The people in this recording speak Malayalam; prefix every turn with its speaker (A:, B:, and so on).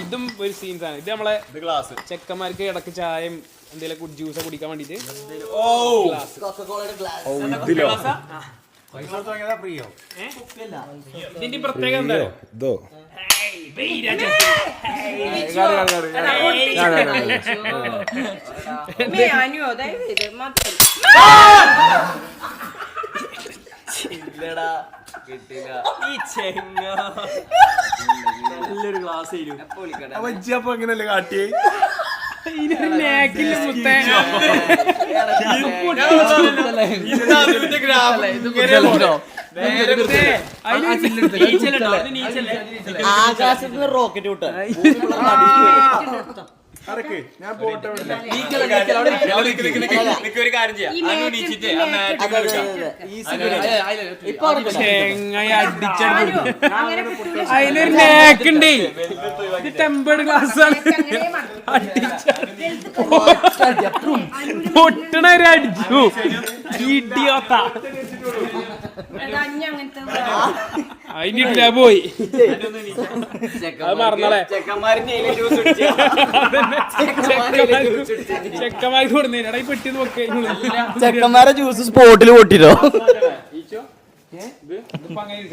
A: ഇതും ഒരു സീൻസ് ആണ്. ഇത് നമ്മളെ ചെക്കന്മാർക്ക് ഇടക്ക് ചായയും എന്തെങ്കിലും ജ്യൂസ് കുടിക്കാൻ വേണ്ടിട്ട് ഇതിന്റെ പ്രത്യേകത എന്താ?
B: നല്ലൊരു ഗ്ലാസ്
C: അപ്പൊ എങ്ങനെയല്ലേ കാട്ടിയേ?
B: ആകാശത്തിന് റോക്കറ്റ് വിട്ട
C: ഞാൻ പോട്ടെ.
A: ഒരു കാര്യം ചെയ്യാം, അതിലൊരു നേക്കുണ്ടേ. ഇത് ടെമ്പേർഡ് ഗ്ലാസ് ആണ്. പൊട്ടണ ഒരു അടിച്ചു ഇടിയോത്ത അതിനിട്ടില്ല പോയി. അത് മറന്നല്ലേ ചെക്കന്മാർക്ക് കൊടുന്നേ ഈ പെട്ടി നോക്കേ.
B: ചെക്കന്മാരെ ജ്യൂസ് സ്പോട്ടിൽ പൊട്ടിട്ടോ.